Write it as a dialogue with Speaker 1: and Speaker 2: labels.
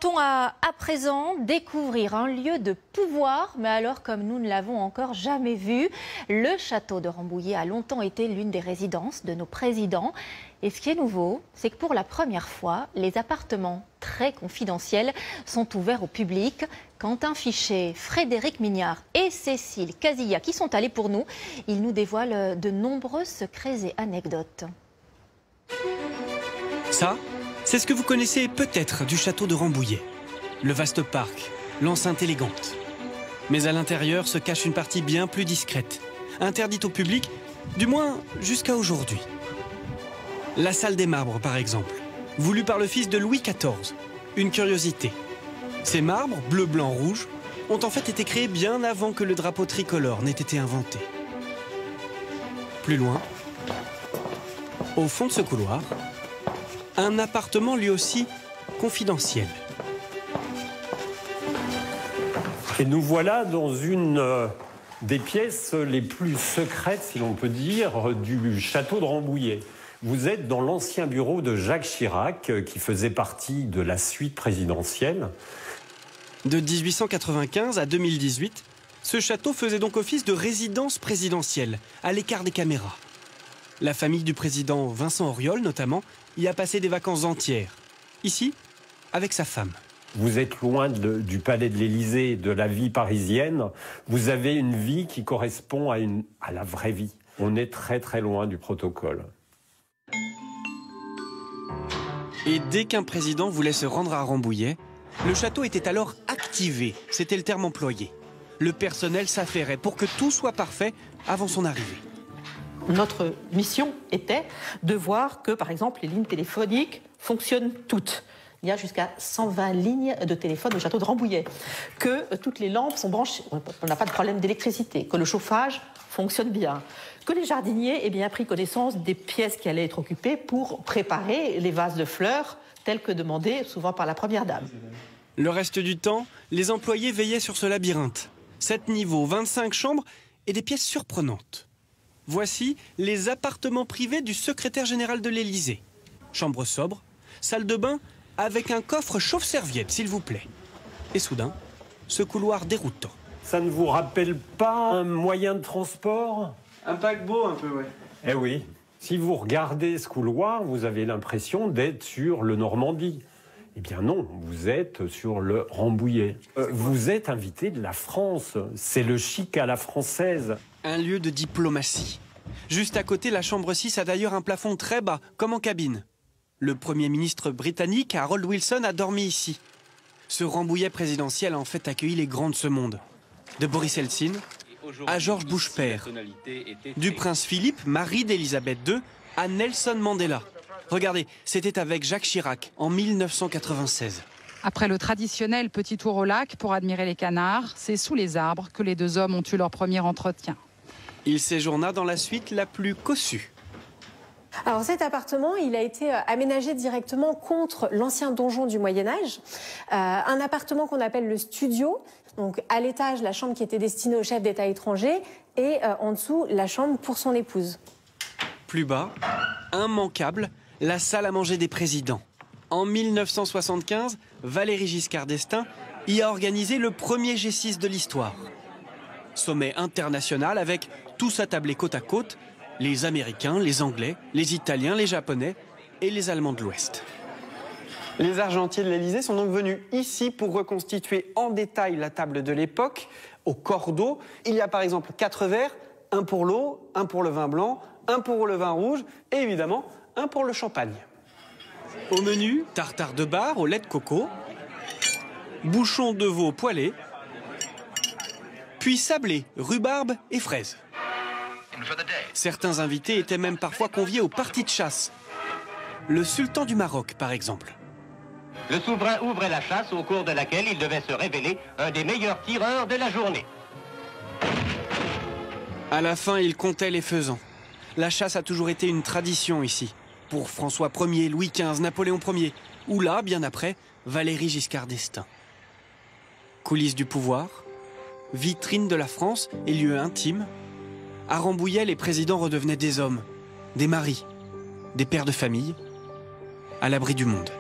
Speaker 1: Partons à présent découvrir un lieu de pouvoir, mais alors comme nous ne l'avons encore jamais vu. Le château de Rambouillet a longtemps été l'une des résidences de nos présidents. Et ce qui est nouveau, c'est que pour la première fois, les appartements très confidentiels sont ouverts au public. Quentin Fichet, Frédéric Mignard et Cécile Casilla, qui sont allés pour nous, ils nous dévoilent de nombreux secrets et anecdotes.
Speaker 2: Ça, c'est ce que vous connaissez peut-être du château de Rambouillet. Le vaste parc, l'enceinte élégante. Mais à l'intérieur se cache une partie bien plus discrète, interdite au public, du moins jusqu'à aujourd'hui. La salle des marbres, par exemple, voulue par le fils de Louis XIV. Une curiosité. Ces marbres, bleu, blanc, rouge, ont en fait été créés bien avant que le drapeau tricolore n'ait été inventé. Plus loin, au fond de ce couloir, un appartement lui aussi confidentiel.
Speaker 3: Et nous voilà dans une des pièces les plus secrètes, si l'on peut dire, du château de Rambouillet. Vous êtes dans l'ancien bureau de Jacques Chirac, qui faisait partie de la suite présidentielle.
Speaker 2: De 1895 à 2018, ce château faisait donc office de résidence présidentielle, à l'écart des caméras. La famille du président Vincent Auriol, notamment, y a passé des vacances entières. Ici, avec sa femme.
Speaker 3: Vous êtes loin du palais de l'Élysée, de la vie parisienne. Vous avez une vie qui correspond à la vraie vie. On est très très loin du protocole.
Speaker 2: Et dès qu'un président voulait se rendre à Rambouillet, le château était alors activé, c'était le terme employé. Le personnel s'affairait pour que tout soit parfait avant son arrivée.
Speaker 4: Notre mission était de voir que, par exemple, les lignes téléphoniques fonctionnent toutes. Il y a jusqu'à 120 lignes de téléphone au château de Rambouillet. Que toutes les lampes sont branchées, on n'a pas de problème d'électricité, que le chauffage fonctionne bien, que les jardiniers aient bien pris connaissance des pièces qui allaient être occupées pour préparer les vases de fleurs tels que demandés souvent par la première dame.
Speaker 2: Le reste du temps, les employés veillaient sur ce labyrinthe. 7 niveaux, 25 chambres et des pièces surprenantes. Voici les appartements privés du secrétaire général de l'Élysée. Chambre sobre, salle de bain avec un coffre chauffe-serviette, s'il vous plaît. Et soudain, ce couloir déroutant.
Speaker 3: Ça ne vous rappelle pas un moyen de transport?
Speaker 2: Un paquebot un peu, ouais.
Speaker 3: Eh oui. Si vous regardez ce couloir, vous avez l'impression d'être sur le Normandie. Eh bien non, vous êtes sur le Rambouillet. Vous êtes invité de la France. C'est le chic à la française.
Speaker 2: Un lieu de diplomatie. Juste à côté, la chambre 6 a d'ailleurs un plafond très bas, comme en cabine. Le Premier ministre britannique, Harold Wilson, a dormi ici. Ce Rambouillet présidentiel a en fait accueilli les grands de ce monde. De Boris Eltsine à George Bush père. Du prince Philippe, mari d'Elisabeth II, à Nelson Mandela. Regardez, c'était avec Jacques Chirac en 1996.
Speaker 5: Après le traditionnel petit tour au lac pour admirer les canards, c'est sous les arbres que les deux hommes ont eu leur premier entretien.
Speaker 2: Il séjourna dans la suite la plus cossue.
Speaker 6: Alors cet appartement, il a été aménagé directement contre l'ancien donjon du Moyen-Âge. Un appartement qu'on appelle le studio. Donc à l'étage, la chambre qui était destinée au chef d'État étranger et en dessous, la chambre pour son épouse.
Speaker 2: Plus bas, immanquable, la salle à manger des présidents. En 1975, Valéry Giscard d'Estaing y a organisé le premier G6 de l'histoire. Sommet international avec tous attablés côte à côte, les Américains, les Anglais, les Italiens, les Japonais et les Allemands de l'Ouest. Les argentiers de l'Élysée sont donc venus ici pour reconstituer en détail la table de l'époque, au cordeau. Il y a par exemple 4 verres, un pour l'eau, un pour le vin blanc, un pour le vin rouge et évidemment un pour le champagne. Au menu, tartare de bar au lait de coco, bouchon de veau poêlé, puis sablé, rhubarbe et fraises. Certains invités étaient même parfois conviés aux parties de chasse. Le sultan du Maroc, par exemple.
Speaker 7: Le souverain ouvrait la chasse au cours de laquelle il devait se révéler un des meilleurs tireurs de la journée.
Speaker 2: À la fin, il comptait les faisans. La chasse a toujours été une tradition ici. Pour François Ier, Louis XV, Napoléon Ier, ou là, bien après, Valéry Giscard d'Estaing. Coulisses du pouvoir, vitrine de la France et lieu intime. À Rambouillet, les présidents redevenaient des hommes, des maris, des pères de famille, à l'abri du monde.